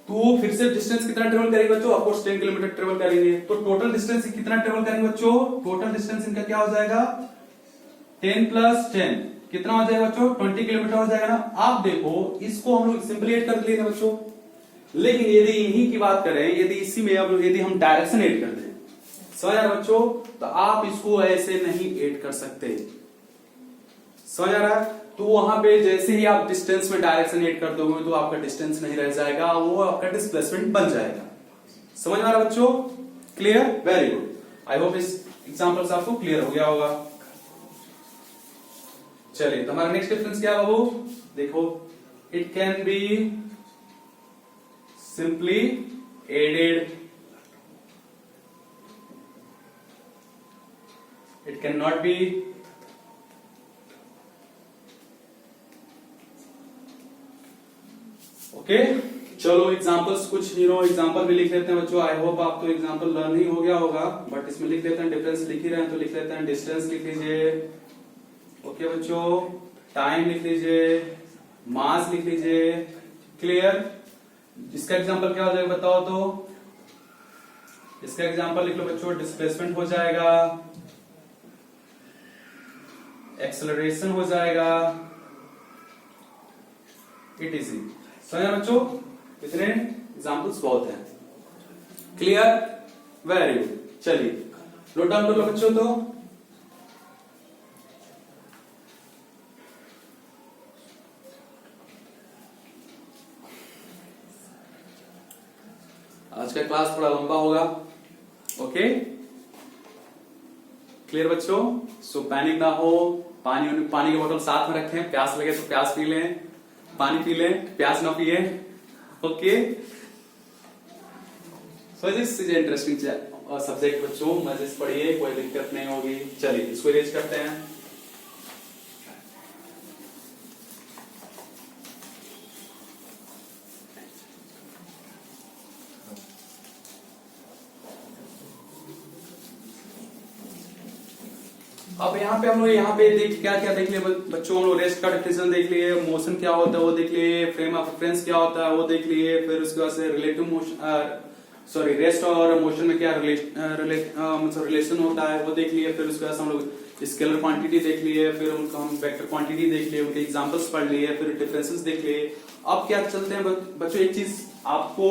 तो फिर से डिस्टेंस कितना ट्रेवल करेंगे बच्चों, ऑफकोर्स 10 किलोमीटर ट्रेवल करेंगे। तो टोटल डिस्टेंस कितना ट्रेवल करेंगे बच्चों, टोटल डिस्टेंस इनका क्या हो जाएगा, 10 + 10 कितना हो जाएगा बच्चों, 20 किलोमीटर हो जाएगा ना। आप देखो इसको हम लोग सिंपली ऐड कर लेते बच्चों, लेकिन यदि इन्हीं की बात करें, यदि इसी में अब यदि हम डायरेक्शन ऐड कर दें, समझ आ रहा बच्चों, तो आप इसको ऐसे नहीं ऐड कर सकते। समझ आ रहा है। तो वहां पे जैसे ही आप डिस्टेंस में डायरेक्शन ऐड कर दोगे तो आपका डिस्टेंस नहीं रह जाएगा, वो आपका डिस्प्लेसमेंट बन जाएगा। समझ आ रहा बच्चों, clear, very good. I hope इस एग्जांपल से आपको क्लियर हो गया होगा। चलिए तो हमारा नेक्स्ट डिफरेंस क्या है बाबू, देखो, it can be simply added, it can not be okay. चलो एग्जांपल्स कुछ एग्जांपल भी लिख लेते हैं बच्चों। आई होप आपको एग्जांपल लर्न ही हो गया होगा, बट इसमें लिख लेते हैं, डिफरेंस लिख ही रहे हैं तो लिख लेते हैं। डिस्टेंस लिख लीजिए, ओके बच्चों, टाइम लिख लीजिए, मास लिख लीजिए, क्लियर। इसका एग्जांपल क्या हो जाएगा बताओ तो, इसका एग्जांपल लिख लो बच्चों, डिस्प्लेसमेंट हो जाएगा, एक्सेलरेशन हो जाएगा, इटीसी। समझा बच्चों, इतने एग्जांपल्स बहुत हैं, क्लियर, वेरी गुड। चलिए नोट डाउन कर लो बच्चों। तो आज का क्लास थोड़ा लंबा होगा, ओके, क्लियर बच्चों। सो पैनिक ना हो, पानी की बोतल साथ में रखें, प्यास लगे तो प्यास पी लें, पानी पी लें, प्यास ना पिए, okay. So this is interesting subject बच्चों, मजे से पढ़िए, कोई दिक्कत नहीं होगी। चलिए इसको इरेज करते हैं। अब हम लोग यहाँ पे क्या क्या देख लिए बच्चों, हम लोग रेस्ट का डेफिनेशन देख लिए, मोशन क्या होता है वो देख लिए, फ्रेम ऑफ रेफरेंस क्या होता है वो देख लिए, फिर उसके बाद से रिलेटिव मोशन, सॉरी रेस्ट और मोशन में क्या रिलेशन होता है वो देख लिए, फिर उसके बाद हम लोग स्केलर क्वांटिटी देख लिए, फिर उनका हम वेक्टर क्वांटिटी देख लिए, उनके एग्जांपल्स पढ़ लिए, फिर डिफरेंसेस देख लिए। अब क्या चलते हैं बच्चों, एक चीज आपको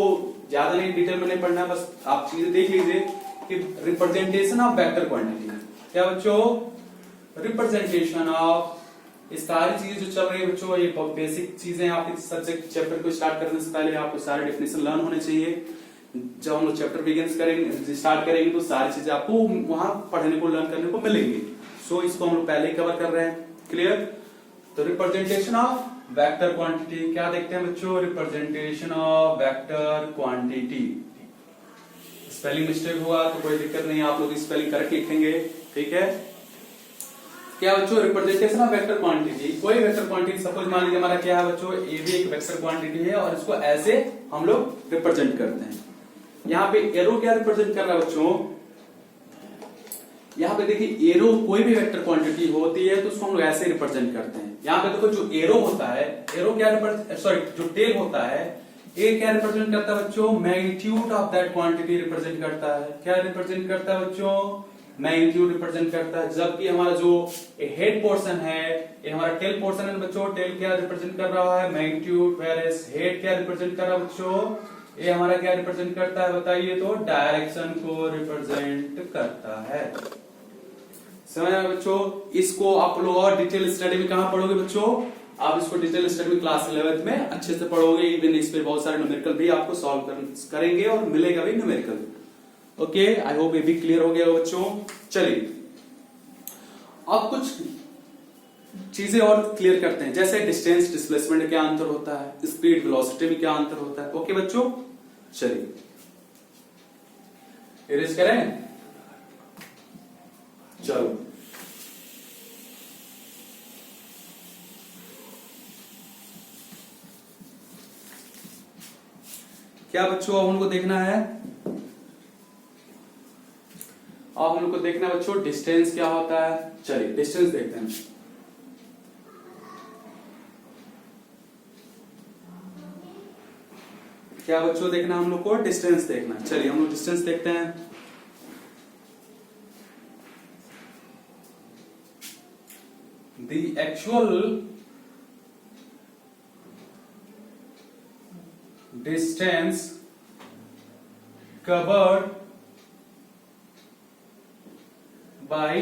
ज्यादा नहीं डिटेल में नहीं पढ़ना है, बस आप चीजें देख लीजिए कि रिप्रेजेंटेशन ऑफ वेक्टर क्वांटिटी क्या बच्चों, रिप्रेजेंटेशन ऑफ, इस सारी चीजें जो चल रही है बच्चों, ये बेसिक चीजें आपके सब्जेक्ट चैप्टर को स्टार्ट करने से पहले आपको सारे डेफिनेशन लर्न होने चाहिए। जब हम लोग चैप्टर बिगिंस करेंगे, स्टार्ट करेंगे, तो सारी चीजें आपको वहां पढ़ने को, लर्न करने को मिलेंगी। सो इसको हम लोग पहले ही कवर कर रहे हैं, क्लियर। तो रिप्रेजेंटेशन ऑफ वेक्टर क्वांटिटी क्या देखते हैं बच्चों, representation of vector quantity. Spelling mistake हुआ तो कोई दिक्कत नहीं, आप लोग स्पेलिंग करेक्ट लिखेंगे, ठीक है। क्या बच्चों, रिप्रेजेंटेशन ऑफ वेक्टर क्वांटिटी, कोई वेक्टर क्वांटिटी, सपोज मान लीजिए हमारा क्या है बच्चों, ए भी एक वेक्टर क्वांटिटी है और इसको ऐसे हम लोग रिप्रेजेंट करते हैं। यहाँ पे एरो क्या रिप्रेजेंट कर रहा है बच्चों, यहाँ पे देखिए एरो कोई भी वेक्टर क्वांटिटी होती है तो उसको हम लोग ऐसे रिप्रेजेंट करते हैं। यहाँ पे देखो जो एरो होता है, एरो क्या सॉरी जो टेल होता है, ए क्या रिप्रेजेंट करता है बच्चों, magnitude of that quantity represent करता है। क्या रिप्रेजेंट करता है बच्चों, मैग्नीट्यूड रिप्रेजेंट करता है। जबकि हमारा जो हेड पोर्शन है, ये हमारा टेल पोर्शन है बच्चों, टेल क्या रिप्रेजेंट कर रहा है, मैग्नीट्यूड, वेयरएस हेड क्या रिप्रेजेंट कर रहा है बच्चों, ये हमारा क्या रिप्रेजेंट करता है बताइए, तो डायरेक्शन को रिप्रेजेंट करता है। समझ आया बच्चों। इसको आप लोग और डिटेल स्टडी में कहां पढ़ोगे बच्चों, आप इसको डिटेल स्टडी में क्लास 11th में अच्छे से पढ़ोगे। इवन इस पे बहुत सारे न्यूमेरिकल भी आपको सॉल्व करेंगे और मिलेगा भी न्यूमेरिकल। ओके, आई होप ये भी क्लियर हो गया बच्चों। चलिए अब कुछ चीजें और क्लियर करते हैं, जैसे डिस्टेंस, डिस्प्लेसमेंट में क्या अंतर होता है, स्पीड, वेलोसिटी में क्या अंतर होता है। ओके बच्चों, चलिए इरेज करें। चलो क्या बच्चों अब उनको देखना है, अब हम लोग को देखना है बच्चों डिस्टेंस क्या होता है। चलिए डिस्टेंस देखते हैं। क्या बच्चों देखना हम लोग को, डिस्टेंस देखना। चलिए हम लोग डिस्टेंस देखते हैं। The actual distance covered by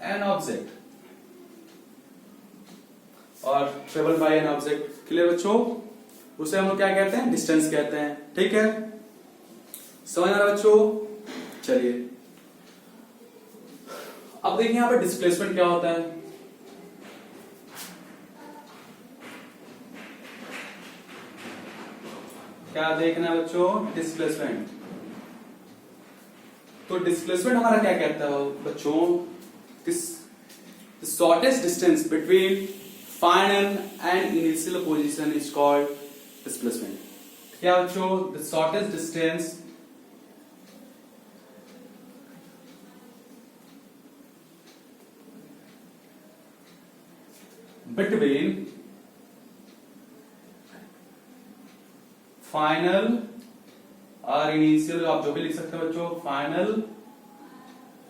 an object और traveled by an object, clear बच्चों, उसे हम लोग क्या कहते हैं, डिस्टेंस कहते हैं। ठीक है, समझ आ रहा बच्चों। चलिए अब देखिए यहां पर डिस्प्लेसमेंट क्या होता है। क्या देखना है बच्चों, डिस्प्लेसमेंट। तो डिस्प्लेसमेंट हमारा क्या कहता है बच्चों, the shortest distance between final and initial position is called displacement। क्या बच्चों, the shortest distance between final और इनिशियल, आप जो भी लिख सकते हो बच्चों, फाइनल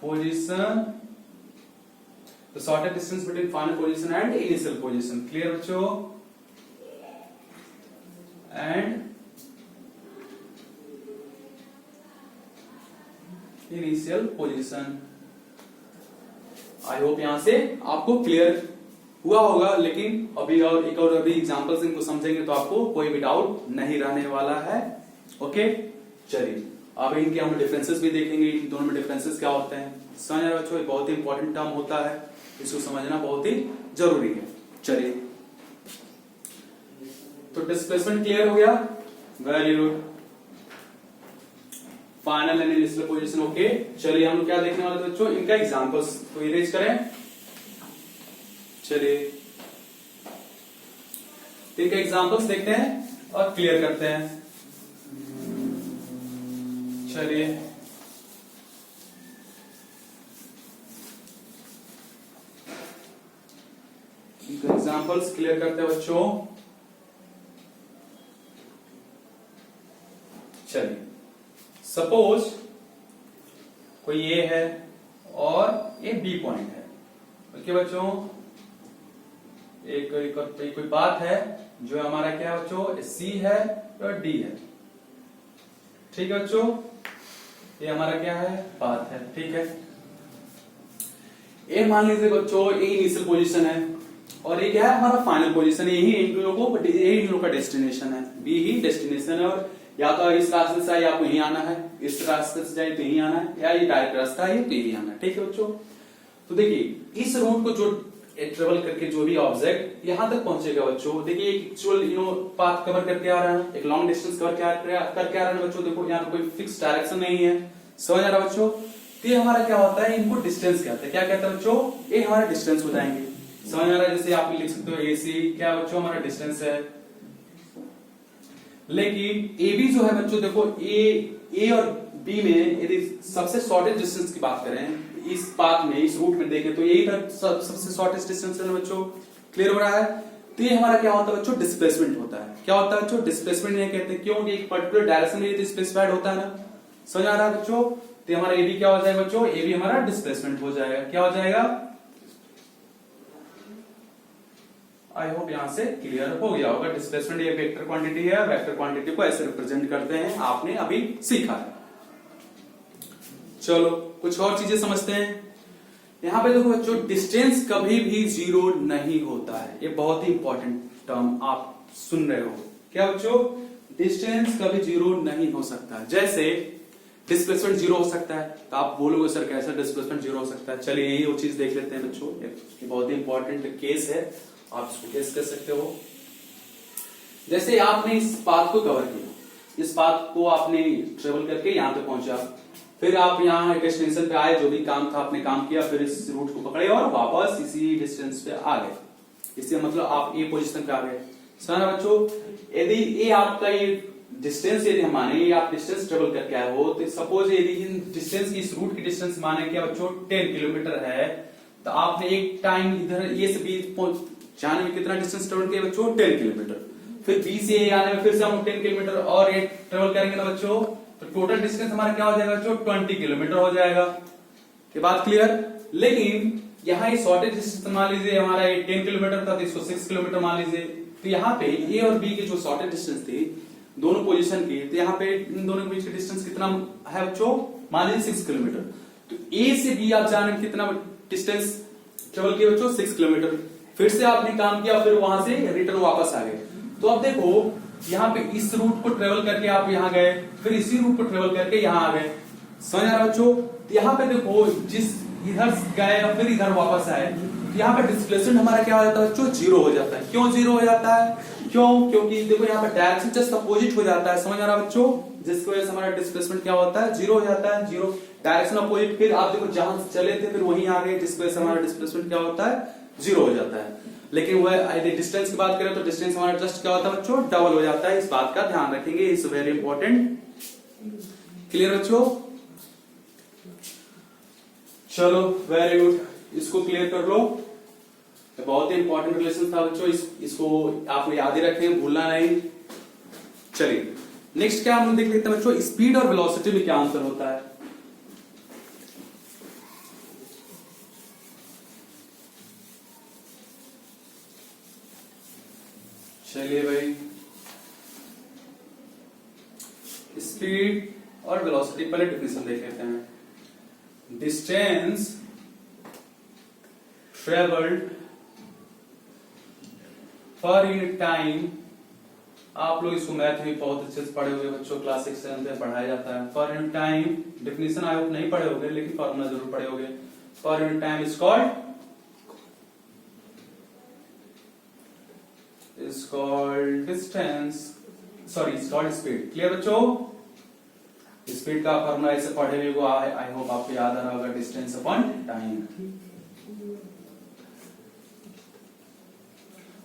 पोजीशन, तो shortest distance between final position and initial position, clear बच्चों, and initial position. I hope यहां से आपको क्लियर हुआ होगा, लेकिन अभी और एक और अभी एग्जांपल्स इनको समझेंगे तो आपको कोई भी डाउट नहीं रहने वाला है। ओके, चलिए अब इनके हम डिफरेंसेस भी देखेंगे, इन दोनों में डिफरेंसेस क्या होते हैं। समझ रहे बच्चों, बहुत ही इंपॉर्टेंट टर्म होता है, इसको समझना बहुत ही जरूरी है। चलिए तो डिस्प्लेसमेंट क्लियर हो गया, very good. Final and initial position, okay. चलिए हम लोग क्या देखने वाले थे बच्चों, इनका एग्जांपल्स को इरेज करें। चलिए इनके एग्जांपल्स देखते हैं और क्लियर करते हैं। चलिए इनके एग्जांपल्स क्लियर करते हैं बच्चों। चलिए सपोज कोई ए है और ये बी पॉइंट है। ओके बच्चों, एक कोई बात है जो हमारा क्या है बच्चों, सी है और डी है। ठीक है बच्चों, ये हमारा क्या है, बात है। ठीक है, ए मान लीजिए बच्चों ए इनिशियल पोजीशन है और ये क्या है हमारा फाइनल पोजीशन, यही इन लोगों का डेस्टिनेशन है, बी ही डेस्टिनेशन है। और या तो इस रास्ते से आपको यहीं आना है, इस रास्ते से जाए तो यहीं आना है, या ये डायरेक्ट रास्ता है तो यहीं आना है। ठीक है बच्चों, तो देखिए इस रूट को जो ट्रेवल करके जो भी ऑब्जेक्ट यहां तक पहुंचेगा बच्चों, देखिए एक्चुअल पाथ कवर करके आ रहा है, एक लॉन्ग डिस्टेंस कवर करके आ रहा है बच्चों। देखो यहाँ पे कोई फिक्स डायरेक्शन नहीं है, समझ आ रहा है बच्चों। तो ये हमारा क्या होता है, इनको डिस्टेंस कहते हैं। क्या कहता है बच्चों, ये हमारा डिस्टेंस हो जाएंगे। समझ आ रहा है, जैसे आप लिख सकते हो AC, क्या बच्चों हमारा डिस्टेंस है। लेकिन AB जो है बच्चों, देखो A और B में यदि सबसे शॉर्टेस्ट डिस्टेंस की बात करें, इस पाथ में, इस रूट में देखें तो यही सबसे शॉर्टेस्ट डिस्टेंस है बच्चों, क्लियर हो रहा है। तो ये हमारा क्या होता है बच्चों, डिस्प्लेसमेंट होता है। क्या होता है बच्चों, डिस्प्लेसमेंट नहीं कहते, क्योंकि एक पर्टिकुलर डायरेक्शन में स्पेसिफाइड होता है ना, समझ आ रहा है बच्चों। तो हमारा ए बी क्या हो जाएगा बच्चों, ए बी हमारा डिस्प्लेसमेंट हो जाएगा, क्या हो जाएगा, आई होप यहां से क्लियर हो गया होगा। डिस्प्लेसमेंट ये वेक्टर क्वांटिटी है, वेक्टर क्वांटिटी को ऐसे रिप्रेजेंट करते हैं, आपने अभी सीखा है। चलो कुछ और चीजें समझते हैं। यहां पे देखो बच्चों, डिस्टेंस कभी भी जीरो नहीं होता है, ये बहुत ही इंपॉर्टेंट टर्म आप सुन रहे हो, क्या बच्चों, डिस्टेंस कभी जीरो नहीं हो सकता। जैसे डिस्प्लेसमेंट जीरो हो सकता है, तो आप बोलोगे सर कैसे डिस्प्लेसमेंट जीरो हो सकता है, चलिए यही वो चीज देख लेते हैं बच्चों, ये बहुत ही इंपॉर्टेंट केस है, आप इसको केस कर सकते हो। जैसे आपने इस पाथ को कवर किया, इस पाथ को आपने ट्रेवल करके यहां पे पहुंचा, फिर आप यहाँ डेस्टिनेशन पे आए, जो भी काम था आपने काम किया, फिर इस रूट को पकड़े और वापस इसी डिस्टेंस पे आ गए, इससे मतलब आप ए पोजीशन पे आ गए। समझना बच्चों, यदि ये आपका ये डिस्टेंस यदि हम माने, ये आप डिस्टेंस ट्रेवल करके आए हो, तो सपोज यदि इन डिस्टेंस की, इस रूट की डिस्टेंस माने क्या बच्चों 10 किलोमीटर है, तो आपने एक टाइम इधर ये से बी जाने में कितना डिस्टेंस ट्रेवल किया बच्चों 10 किलोमीटर, फिर बी से ए आने में फिर से हम 10 किलोमीटर और ये ट्रेवल करेंगे ना बच्चों, तो टोटल डिस्टेंस हमारा क्या हो जाएगा बच्चों 20 किलोमीटर हो जाएगा। ये बात क्लियर। लेकिन यहाँ ये शॉर्टेज डिस्टेंस मान लीजिए हमारा 10 किलोमीटर था, तो इसको 6 किलोमीटर मान लीजिए, तो यहाँ पे ए और बी के जो शॉर्टेज डिस्टेंस थे दोनों पोजीशन की, तो यहाँ पे इन दोनों के बीच का डिस्टेंस कितना है बच्चों, मान लीजिए 6 किलोमीटर। तो ए से बी आप जाने में कितना डिस्टेंस ट्रेवल किया बच्चों 6 किलोमीटर, फिर से आपने काम किया, फिर वहां से रिटर्न वापस आ गए। तो अब देखो यहाँ पे इस रूट को ट्रेवल करके आप यहाँ गए, फिर इसी रूट को ट्रेवल करके यहाँ आ गए, समझ आ रहा बच्चों। तो यहाँ पे देखो जिस इधर गए और फिर इधर वापस आए, तो यहाँ पे डिस्प्लेसमेंट हमारा क्या हो जाता है बच्चों, जीरो हो जाता है। क्यों जीरो हो जाता है, क्यों, क्योंकि देखो यहाँ पे डायरेक्शन जस्ट अपोजिट हो जाता है, समझ आ रहा बच्चों, जिसकी वजह से हमारा डिस्प्लेसमेंट क्या होता है, जीरो हो जाता है, जीरो डायरेक्शन अपोजिट। फिर आप देखो जहां चले थे फिर वहीं आ गए, जिसकी वजह से हमारा डिस्प्लेसमेंट क्या होता है, जीरो हो जाता है। लेकिन वह यदि डिस्टेंस की बात करें तो डिस्टेंस हमारा जस्ट क्या होता है बच्चों, डबल हो जाता है। इस बात का ध्यान रखेंगे, इट्स वेरी इंपॉर्टेंट। क्लियर बच्चों, चलो वेरी गुड, इसको क्लियर कर लो, बहुत ही इंपॉर्टेंट रिलेशन था बच्चों, इसको आप याद ही रखें, भूलना नहीं। चलिए नेक्स्ट क्या हम देख लेते हैं बच्चों, स्पीड और वेलोसिटी में क्या अंतर होता है। चलिए भाई, स्पीड और वेलोसिटी पहले डेफिनेशन देख लेते हैं। डिस्टेंस ट्रेवल्ड पर यूनिट टाइम, आप लोग इसको मैथ में बहुत अच्छे से पढ़े होंगे बच्चों, क्लास 6 7 में पढ़ाया जाता है। पर यूनिट टाइम डेफिनेशन आप नहीं पढ़े होंगे, लेकिन फॉर्मूला जरूर पढ़े होंगे। पर unit time is called distance, sorry is called speed. Clear बच्चों, स्पीड का फॉर्मूला ऐसे पढ़े हुए को आई होप आपको याद आ रहा होगा, डिस्टेंस अपॉन टाइम।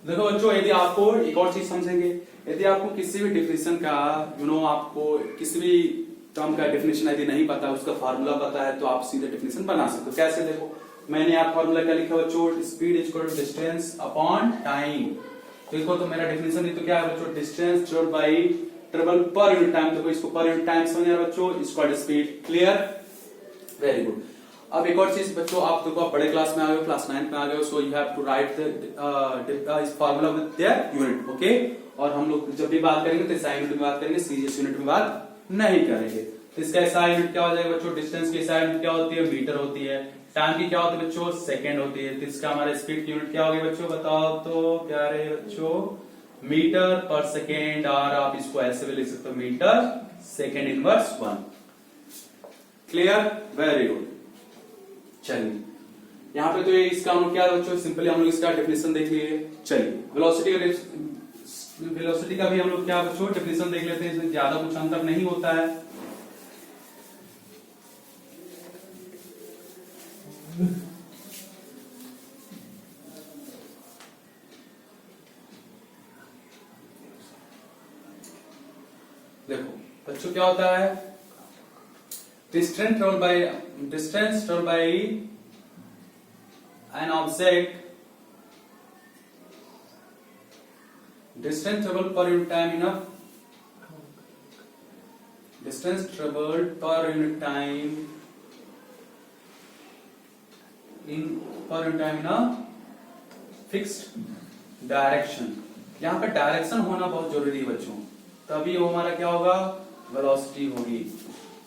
देखो बच्चों, यदि आपको एक और चीज समझेंगे, यदि आपको किसी भी डिफिनेशन का आपको किसी भी टर्म का डेफिनेशन यदि नहीं पता, उसका फार्मूला पता है, तो आप सीधे डेफिनेशन बना सकते हो। कैसे, देखो मैंने यहाँ फार्मूला क्या लिखा बच्चों, speed is equal to distance upon time. देखो तो मेरा डेफिनेशन तो क्या है बच्चों, distance divide by travel per unit time, तो इसको पर यूनिट टाइम समझ रहे हैं बच्चों, is equal to speed. Clear, very good. अब एक और चीज बच्चों, आप देखो आप बड़े क्लास में आ गए हो, क्लास 9 में आ गए हो, so you have to write the formula with their unit, okay. और हम लोग जब भी बात करेंगे तो SI यूनिट में बात करेंगे, सीजीएस यूनिट में बात नहीं करेंगे। तो इसका SI यूनिट क्या हो जाएगा बच्चों, डिस्टेंस की SI यूनिट क्या होती है, मीटर होती है। टाइम की क्या होती है बच्चों, सेकंड होती है। तो इसका हमारा स्पीड की यूनिट क्या होगी बच्चों, बताओ तो क्या रहे बच्चों, मीटर पर सेकेंड, और आप इसको ऐसे भी लिख सकते हो, metre second inverse 1। Clear, very good. चलिए यहाँ पे तो ये इसका हम क्या बच्चों, सिंपली हम लोग इसका डेफिनेशन देख लिए। चलिए वेलोसिटी का भी हम लोग क्या बच्चों डेफिनेशन देख लेते हैं, इसमें ज्यादा कुछ अंतर नहीं होता है। देखो बच्चों क्या होता है, distance travelled by an object distance travel per unit time in a distance travelled पर unit time in a fixed direction. यहाँ पे डायरेक्शन होना बहुत जरूरी है बच्चों, तभी वो हमारा क्या होगा, वेलोसिटी होगी।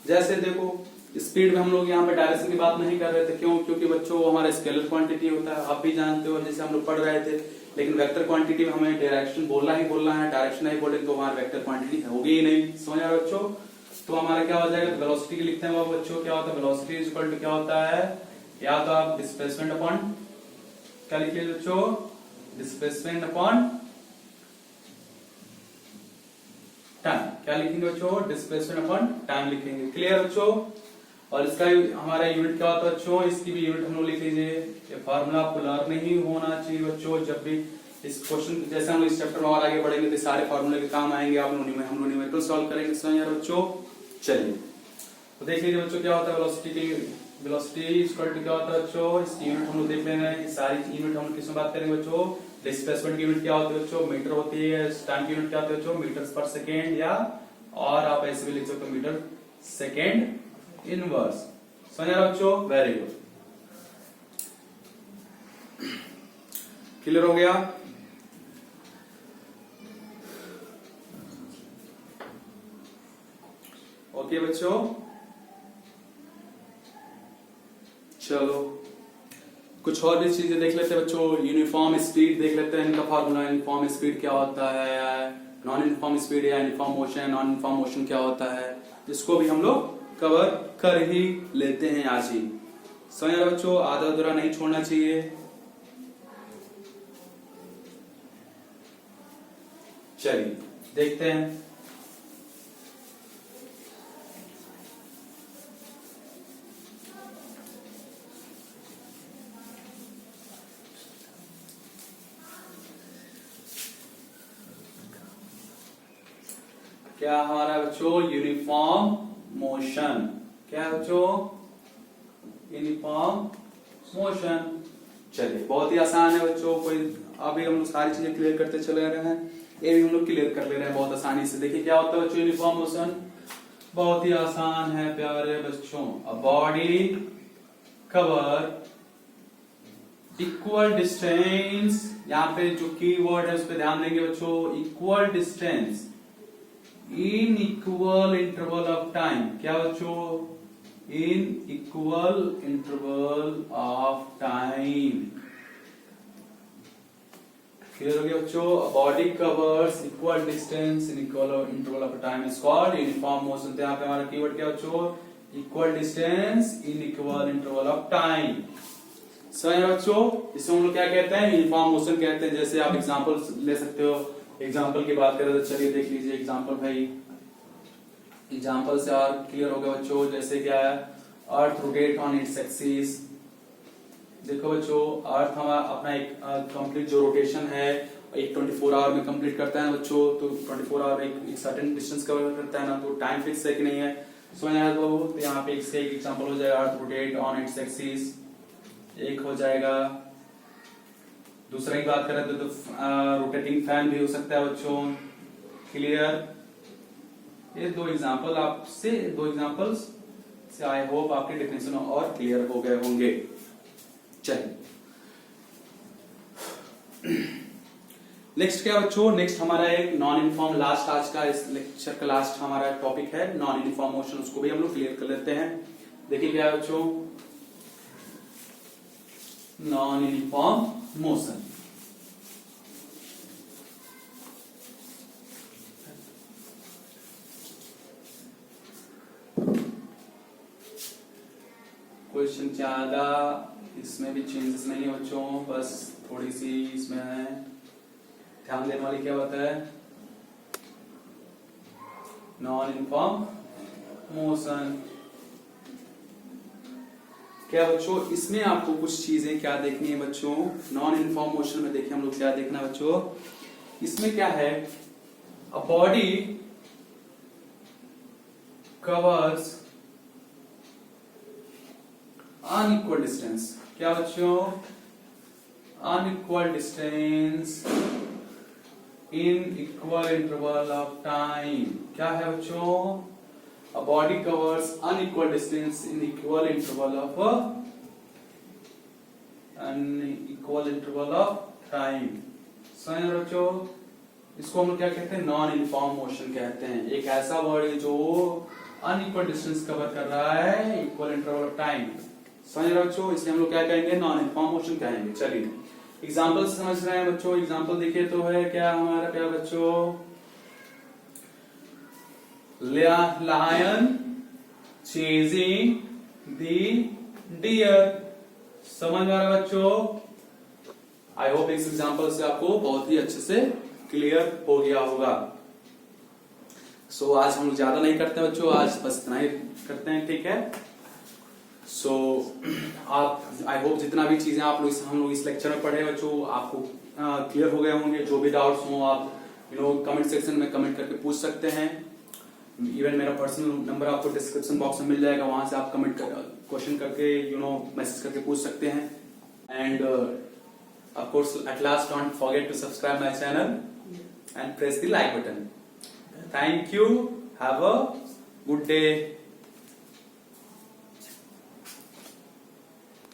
जैसे देखो स्पीड में हम लोग यहाँ पे डायरेक्शन की बात नहीं कर रहे थे, क्यों? क्योंकि बच्चों वो हमारा स्केलर क्वांटिटी होता है, आप भी जानते हो, जैसे हम लोग पढ़ रहे थे। लेकिन वेक्टर क्वांटिटी में हमें डायरेक्शन बोलना है, डायरेक्शन नहीं बोले तो हमारी वेक्टर क्वांटिटी होगी ही नहीं। समझ आ रहा है बच्चों? तो हमारा क्या हो जाएगा, वेलोसिटी के लिखते हैं वो बच्चों, क्या होता है वेलोसिटी इज इक्वल टू क्या होता है, या तो आप डिस्प्लेसमेंट अपॉन क्या लिख लीजिए बच्चों, डिस्प्लेसमेंट अपॉन टाइम। क्या लिखेंगे बच्चों, डिस्प्लेसमेंट अपॉन टाइम लिखेंगे। क्लियर बच्चों? और इसका हमारा यूनिट क्या होता है बच्चों, इसकी भी यूनिट हम लोग लिख लीजिए। ये फार्मूला आपको लर्न नहीं होना चाहिए बच्चों, जब भी इस क्वेश्चन जैसे हम इस चैप्टर में और आगे बढ़ेंगे तो सारे फार्मूले के काम आएंगे, आप लोग हम लोग न्यूमेरिकल सॉल्व करेंगे। समझ यार बच्चों? चलिए तो देख लीजिए बच्चों क्या होता है वेलोसिटी इक्वल टू क्या होता है बच्चों, इसकी यूनिट हम लोग देख लेंगे। सारी यूनिट हम किसमें बात करेंगे बच्चों, डिस्प्लेसमेंट की यूनिट क्या होती है बच्चों, मीटर होती है। टाइम की यूनिट क्या होती है बच्चों, मीटर पर सेकेंड, या और आप ऐसे भी लिख सकते हो मीटर सेकेंड इनवर्स। समझ रहे बच्चों? वेरी गुड, क्लियर हो गया? ओके बच्चों, चलो कुछ और भी चीजें देख लेते हैं बच्चों। यूनिफॉर्म स्पीड देख लेते हैं, इनका फॉर्मूला। यूनिफॉर्म स्पीड क्या होता है, नॉन यूनिफॉर्म स्पीड या uniform motion, non uniform motion क्या होता है, इसको भी हम लोग कवर कर ही लेते हैं आज ही। समझ रहे बच्चों? आधा अधूरा नहीं छोड़ना चाहिए। चलिए देखते हैं। क्या हमारा बच्चों, यूनिफॉर्म मोशन। क्या है बच्चों, यूनिफॉर्म मोशन। चलिए बहुत ही आसान है बच्चों, कोई अभी हम लोग सारी चीजें क्लियर करते चले रहे हैं, ये भी हम लोग क्लियर कर ले रहे हैं बहुत आसानी से। देखिए क्या होता है बच्चों यूनिफॉर्म मोशन, बहुत ही आसान है प्यारे बच्चों। A body cover equal distance, यहाँ पे जो की वर्ड है उस पर ध्यान देंगे बच्चों, equal distance in equal interval of time. क्या बच्चों, in equal interval of time. Clear हो गया बच्चों? Body covers equal distance in equal interval of time is called uniform motion. तो यहाँ पे हमारा कीवर्ड क्या बच्चों, equal distance in equal interval of time. समझ रहे बच्चों? इसमें हम लोग क्या कहते हैं, यूनिफॉर्म मोशन कहते हैं। जैसे आप एग्जांपल ले सकते हो, एग्जाम्पल की बात करें तो चलिए देख लीजिए एग्जाम्पल भाई। एग्जाम्पल से और क्लियर हो गया बच्चों। जैसे क्या है, earth rotate on its axis. देखो बच्चों अर्थ हमारा अपना एक कंप्लीट जो रोटेशन है एक 24 आवर में कंप्लीट करता है ना बच्चों। तो 24 आवर एक सर्टेन डिस्टेंस कवर करता है ना, तो टाइम फिक्स है कि नहीं है, समझ आया? तो यहाँ पे एक एग्जाम्पल हो जाएगा, earth rotate on its axis, एक हो जाएगा। दूसरा की बात करें तो रोटेटिंग फैन भी हो सकता है बच्चों। क्लियर? ये दो एग्जांपल्स से आई होप आपके डेफिनेशन और क्लियर हो गए होंगे। चलिए नेक्स्ट क्या बच्चों, नेक्स्ट हमारा एक नॉन यूनिफॉर्म, लास्ट आज का इस लेक्चर का लास्ट हमारा टॉपिक है नॉन यूनिफॉर्म मोशन। उसको भी हम लोग क्लियर कर लेते हैं। देखिए क्या है बच्चों, नॉन यूनिफॉर्म मोशन। क्वेश्चन ज्यादा इसमें भी चेंजेस नहीं है बच्चों, बस थोड़ी सी इसमें है ध्यान देने वाली क्या बात है, नॉन यूनिफॉर्म मोशन। क्या बच्चों इसमें आपको कुछ चीजें क्या देखनी है बच्चों, नॉन यूनिफॉर्म मोशन में देखिए हम लोग क्या देखना है बच्चों, इसमें क्या है, a body covers unequal distance. क्या बच्चों, unequal distance in equal interval of time. क्या है बच्चों? A body covers unequal distance in equal interval of time. समझ रहे हो बच्चों? इसको हम लोग क्या कहते हैं? नॉन यूनिफॉर्म मोशन कहते हैं। एक ऐसा बॉडी जो अनइक्वल डिस्टेंस कवर कर रहा है इक्वल इंटरवल ऑफ टाइम। समझ रहे हो बच्चों? इसलिए हम लोग क्या कहेंगे? नॉन यूनिफॉर्म मोशन कहेंगे। चलिए एग्जाम्पल समझ रहे हैं बच्चों? एग्जाम्पल देखिए तो है क्या हमारा प्यार बच्चों? Lion chasing the deer. समझ आ रहा है बच्चों? आई होप इस एग्जाम्पल से आपको बहुत ही अच्छे से क्लियर हो गया होगा। सो आज हम लोग ज्यादा नहीं करते हैं बच्चों, आज बस इतना ही करते हैं, ठीक है? सो आप आई होप जितना भी चीजें आप लोग हम लोग इस लेक्चर में पढ़े बच्चों आपको क्लियर हो गए होंगे। जो भी डाउट्स हो आप कमेंट सेक्शन में कमेंट करके पूछ सकते हैं। इवन मेरा पर्सनल नंबर आपको डिस्क्रिप्शन बॉक्स में मिल जाएगा, वहां से आप कमेंट क्वेश्चन करके मैसेज करके पूछ सकते हैं। And of course at last don't forget to subscribe my channel and press the like button. Thank you. Have a good day.